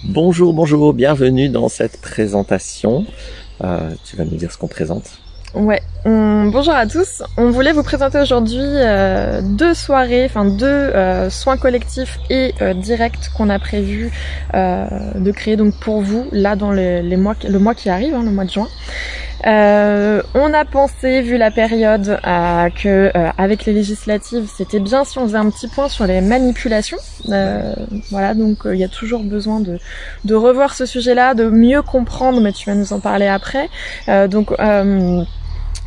Bonjour, bonjour, bienvenue dans cette présentation. Tu vas nous dire ce qu'on présente. Ouais, bonjour à tous. On voulait vous présenter aujourd'hui deux soirées, enfin deux soins collectifs et directs qu'on a prévu de créer donc pour vous là dans le mois qui arrive, le mois de juin. On a pensé, vu la période, que avec les législatives, c'était bien si on faisait un petit point sur les manipulations. Voilà, donc il y a toujours besoin de revoir ce sujet-là, de mieux comprendre, mais tu vas nous en parler après.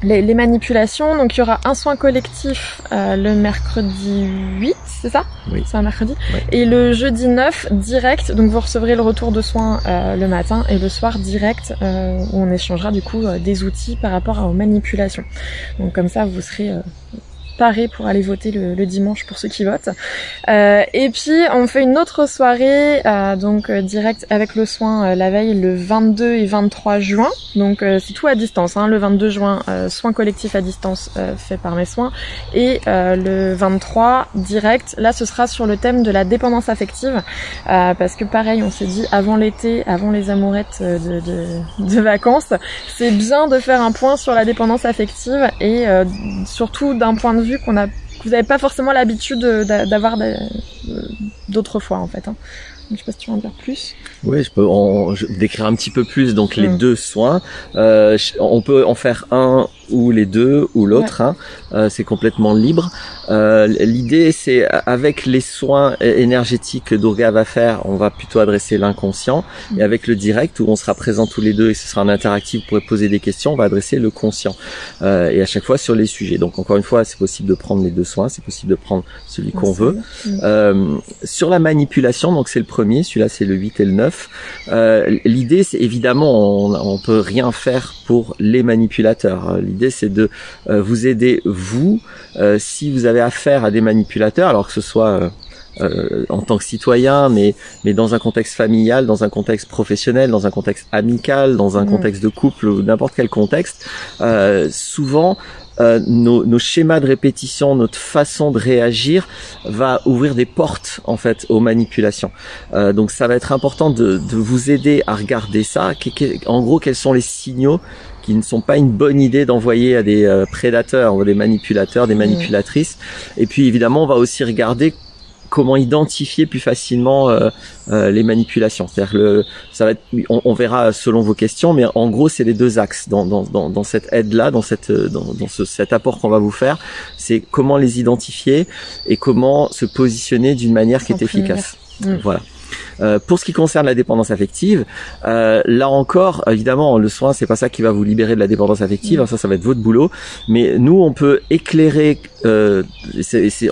Les manipulations, donc il y aura un soin collectif le mercredi 8, c'est ça? Oui. C'est un mercredi. Oui. Et le jeudi 9, direct, donc vous recevrez le retour de soins le matin et le soir direct, où on échangera du coup des outils par rapport aux manipulations. Donc comme ça, vous serez paré pour aller voter le dimanche pour ceux qui votent. Et puis on fait une autre soirée direct avec le soin la veille le 22 et 23 juin. Donc c'est tout à distance, le 22 juin soin collectif à distance fait par mes soins et le 23 direct. Là ce sera sur le thème de la dépendance affective parce que pareil on s'est dit avant l'été, avant les amourettes de vacances, c'est bien de faire un point sur la dépendance affective et surtout d'un point de vue que vous n'avez pas forcément l'habitude d'avoir d'autres fois en fait. Donc, je sais pas si tu veux en dire plus. Oui, je peux décrire un petit peu plus donc les deux soins. On peut en faire un ou les deux ou l'autre, c'est complètement libre. L'idée c'est avec les soins énergétiques que Durga va faire, on va plutôt adresser l'inconscient et avec le direct où on sera présents tous les deux et ce sera un interactif, vous pourrez poser des questions, on va adresser le conscient et à chaque fois sur les sujets. Donc encore une fois, c'est possible de prendre les deux soins, c'est possible de prendre celui qu'on veut. Sur la manipulation, donc c'est le premier, celui-là c'est le 8 et le 9. L'idée c'est évidemment on peut rien faire pour les manipulateurs. L'idée c'est de vous aider vous si vous avez affaire à des manipulateurs, alors que ce soit en tant que citoyen, mais dans un contexte familial, dans un contexte professionnel, dans un contexte amical, dans un contexte de couple ou n'importe quel contexte, souvent nos schémas de répétition, notre façon de réagir va ouvrir des portes en fait aux manipulations. Donc ça va être important de vous aider à regarder ça. En gros, quels sont les signaux qui ne sont pas une bonne idée d'envoyer à des prédateurs ou des manipulateurs, des manipulatrices. Et puis évidemment, on va aussi regarder comment identifier plus facilement les manipulations. C'est-à-dire ça va être, on verra selon vos questions, mais en gros c'est les deux axes dans cette aide-là, dans cet apport qu'on va vous faire, c'est comment les identifier et comment se positionner d'une manière qui est efficace. Voilà. Pour ce qui concerne la dépendance affective, là encore, évidemment, le soin, c'est pas ça qui va vous libérer de la dépendance affective, ça va être votre boulot. Mais nous, on peut éclairer, on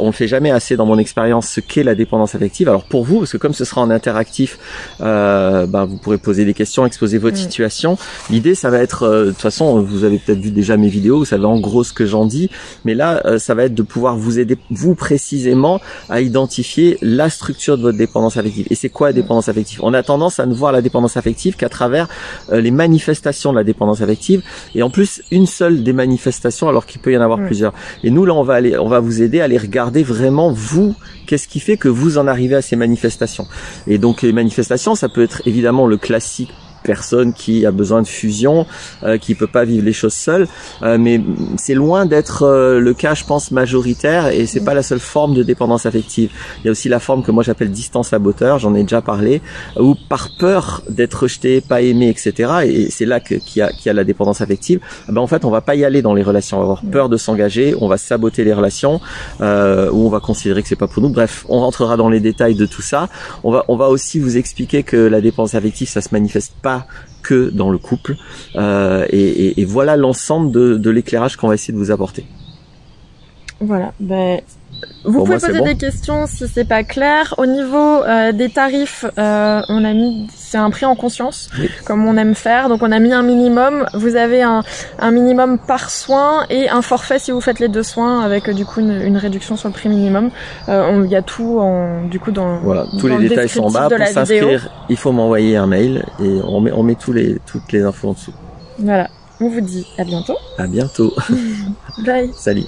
le fait jamais assez dans mon expérience, ce qu'est la dépendance affective. Alors pour vous, parce que comme ce sera en interactif, vous pourrez poser des questions, exposer votre situation. L'idée, ça va être, de toute façon, vous avez peut-être vu déjà mes vidéos, vous savez en gros ce que j'en dis. Mais là, ça va être de pouvoir vous aider, vous précisément, à identifier la structure de votre dépendance affective. Et c'est quoi la dépendance affective? On a tendance à ne voir la dépendance affective qu'à travers les manifestations de la dépendance affective, et en plus une seule des manifestations alors qu'il peut y en avoir plusieurs. Et nous là on va vous aider à aller regarder vraiment vous, qu'est-ce qui fait que vous en arrivez à ces manifestations. Et donc les manifestations, ça peut être évidemment le classique personne qui a besoin de fusion, qui peut pas vivre les choses seule, mais c'est loin d'être le cas, je pense, majoritaire, et c'est pas la seule forme de dépendance affective. Il y a aussi la forme que moi j'appelle distance saboteur, j'en ai déjà parlé, où par peur d'être rejeté, pas aimé, etc. Et c'est là qu'il y a la dépendance affective. En fait, on va pas y aller dans les relations, on va avoir peur de s'engager, on va saboter les relations, ou on va considérer que c'est pas pour nous. Bref, on rentrera dans les détails de tout ça. On va aussi vous expliquer que la dépendance affective, ça se manifeste pas que dans le couple, et voilà l'ensemble de l'éclairage qu'on va essayer de vous apporter. Voilà, vous pouvez poser des questions si c'est pas clair. Au niveau des tarifs, on a mis, c'est un prix en conscience, comme on aime faire. Donc on a mis un minimum. Vous avez un minimum par soin et un forfait si vous faites les deux soins, avec du coup une réduction sur le prix minimum. Il y a tout voilà, tous les détails sont en bas. Pour s'inscrire, il faut m'envoyer un mail et on met toutes les infos en dessous. Voilà. On vous dit à bientôt. À bientôt. Bye. Salut.